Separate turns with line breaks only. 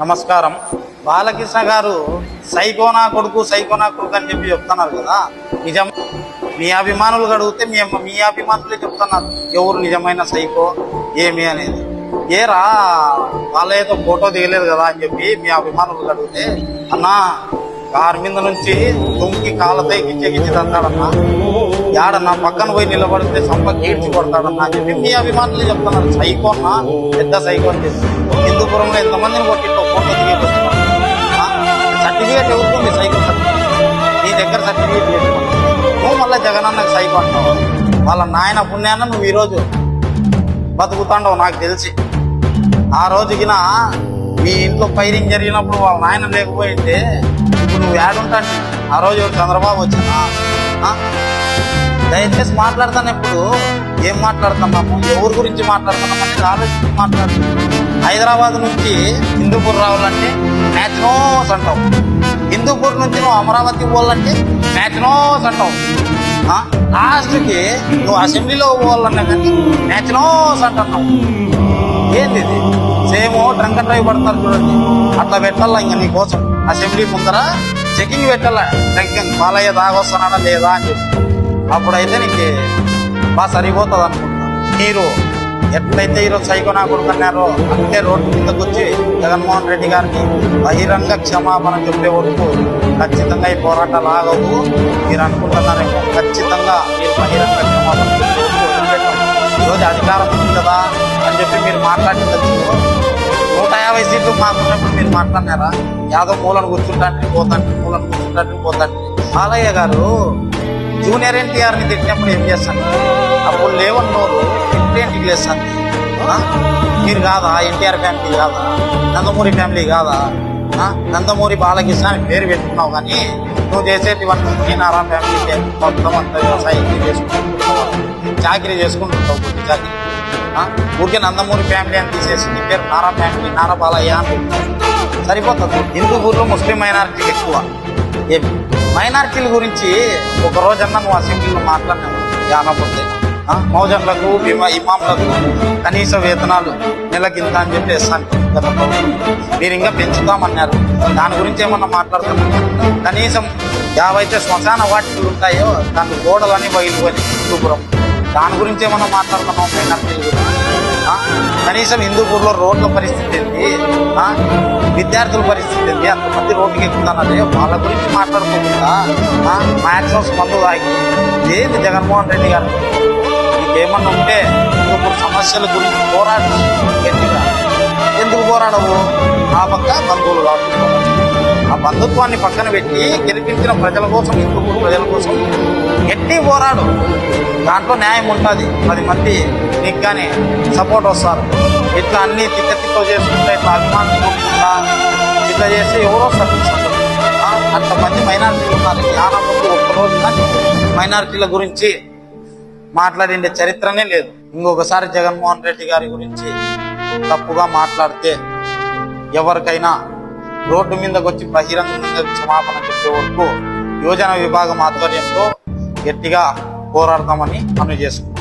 నమస్కారం. బాలకృష్ణ గారు సైకోనా కొడుకు అని చెప్పి చెప్తున్నారు కదా, నిజం మీ అభిమానులు అడిగితే మీ అభిమానులే చెప్తున్నారు ఎవరు నిజమైన సైకో ఏమి అనేది. ఏరా వాళ్ళ ఏదో ఫోటో దిగలేదు కదా అని చెప్పి మీ అభిమానులు అడిగితే, అన్నా కారు మీద నుంచి దుంకి కాళ్ళతో గిచ్చి తంతాడన్నా, యాడన్నా పక్కన పోయి నిలబడితే సంప కీడ్చి కొడతాడన్నా అని చెప్పి మీ అభిమానులు చెప్తున్నారు. సైకో అన్నా, పెద్ద సైకో అని చెప్పి. హిందూపురంలో ఎంతమందిని కొట్టితో ఫోటో దిగేసి సర్టిఫికేట్ ఎవరుకుంది? సైకో సర్టిఫికేట్ నీ దగ్గర సర్టిఫికేట్ చేసుకోండి. నువ్వు మళ్ళీ జగనన్నకి సైకో అంటావు. వాళ్ళ నాయన పుణ్యాన నువ్వు ఈరోజు బతుకుతాండవు. నాకు తెలిసి ఆ రోజుకిన మీ ఇంట్లో ఫైరింగ్ జరిగినప్పుడు వాళ్ళ నాయన లేకపోయింటే ఇప్పుడు నువ్వు ఏడుంటాను. ఆ రోజు చంద్రబాబు వచ్చినా దయచేసి మాట్లాడతాను. ఎప్పుడు ఏం మాట్లాడుతున్నాము, ఎవరి గురించి మాట్లాడుతున్నాము అనేది ఆలోచించి మాట్లాడుతున్నాం. హైదరాబాద్ నుంచి హిందూపూర్ రావాలంటే మ్యాచ్ నోస్ అంటావు. హిందూపూర్ నుంచి నువ్వు అమరావతి పోవాలంటే మ్యాచ్ నోస్ అంటావు. లాస్ట్కి నువ్వు అసెంబ్లీలో పోవాలన్నా కానీ మ్యాచ్ నోస్ అంటున్నావు. ఏంది ఇది? సేమ్ డ్రంక్ అండ్ డ్రైవ్ పడతారు చూడండి, అట్లా పెట్టాలా ఇంకా నీ కోసం అసెంబ్లీ ముందర చెకింగ్ పెట్టాలా. డ్రింకింగ్ బాలయ్య తాగొస్తున్నాడా లేదా అని చెప్పి. అప్పుడైతే నీకు బాగా సరిపోతుంది అనుకుంటా. మీరు ఎట్లయితే ఈరోజు సైకో నా కొడుకున్నారో అంటే రోడ్డు కిందకు వచ్చి జగన్మోహన్ రెడ్డి గారిని బహిరంగ క్షమాపణ చెప్పే వరకు ఖచ్చితంగా ఈ పోరాటాలు ఆగవు. మీరు అనుకుంటున్నారేమో, ఖచ్చితంగా మీరు బహిరంగ క్షమాపణ చెప్పే వరకు ఈరోజు అధికారం ఉంది కదా అని చెప్పి మీరు మాట్లాడింది. 150 సీట్లు మాకున్నప్పుడు మీరు మాట్లాడినారా? యాదో మూలను కూర్చుంటాంటే పోతాంటే. బాలయ్య గారు జూనియర్ ఎన్టీఆర్ని తిట్టినప్పుడు ఏం చేస్తాను? అప్పుడు లేవన్నోరు ఇంటికి లేస్తాను. మీరు కాదా ఎన్టీఆర్ ఫ్యామిలీ కాదా? నందమూరి ఫ్యామిలీ కాదా? నందమూరి బాలకృష్ణ అని పేరు పెట్టుకున్నావు, కానీ నువ్వు చేసేటివన్నీ నారా ఫ్యామిలీ మొత్తం అంతా వ్యవసాయం చేసుకుంటున్నావు, చాకరీ చేసుకుంటుంటావు. కొద్ది చాకరీ ఊరికే నందమూరి ఫ్యామిలీ అని తీసేసి నీ పేరు నారా ఫ్యామిలీ, నారా బాలయ్య అని సరిపోతుంది. హిందూపూర్లో ముస్లిం మైనారిటీలు ఎక్కువ. ఏమి మైనారిటీల గురించి ఒక రోజన్నా నువ్వు అసెంబ్లీలో మాట్లాడినావు. జానపోతే మౌజన్లకు ఇమాంలకు కనీస వేతనాలు నెలకింత అని చెప్పి వేస్తాను గత ప్రభుత్వం. మీరు ఇంకా పెంచుతామన్నారు, దాని గురించి ఏమన్నా మాట్లాడుతున్నారు? కనీసం 50 శ్మశాన వాటికలు ఉంటాయో దాని గోడలని బయలుపోయి హిందూపురం, దాని గురించి ఏమన్నా మాట్లాడుతున్నాం? మైనారిటీల గురించి కనీసం హిందూపూర్లో రోడ్ల పరిస్థితి ఏంటి, విద్యార్థుల పరిస్థితి ఏంటి, అంతమంది రోడ్డుకి ఎక్కుతున్నారే వాళ్ళ గురించి మాట్లాడుకోకుండా మ్యాక్సిమం మందు తాగి ఏంది జగన్మోహన్ రెడ్డి గారు? నీకేమన్నా ఉంటే హిందూపూర్ సమస్యల గురించి పోరాడు గట్టిగా. ఎందుకు పోరాడవు? ఆ పక్క బంధువులు కావచ్చు, ఆ బంధుత్వాన్ని పక్కన పెట్టి గెలిపించిన ప్రజల కోసం, హిందూపూర్ ప్రజల కోసం గట్టి పోరాడు. దాంట్లో న్యాయం ఉంటుంది. 10 మంది నీకు కానీ సపోర్ట్ వస్తారు. ఇట్లా అన్ని తిక్క చేసుకుంటా, ఇట్లా అభిమానులు ఇట్లా చేస్తే ఎవరో సపోర్ట్. అంతమంది మైనారిటీలు ఉన్నారు. యానప్పుడు ఒక్కరోజు కానీ మైనారిటీల గురించి మాట్లాడిండే చరిత్రనే లేదు. ఇంకొకసారి జగన్మోహన్ రెడ్డి గారి గురించి తప్పుగా మాట్లాడితే ఎవరికైనా రోడ్డు మీదకి వచ్చి బహిరంగంగా క్షమాపణ చెప్పే వరకు యోజన విభాగం ఆధ్వర్యంలో గట్టిగా పోరాడతామని మనం చేసుకుంటాం.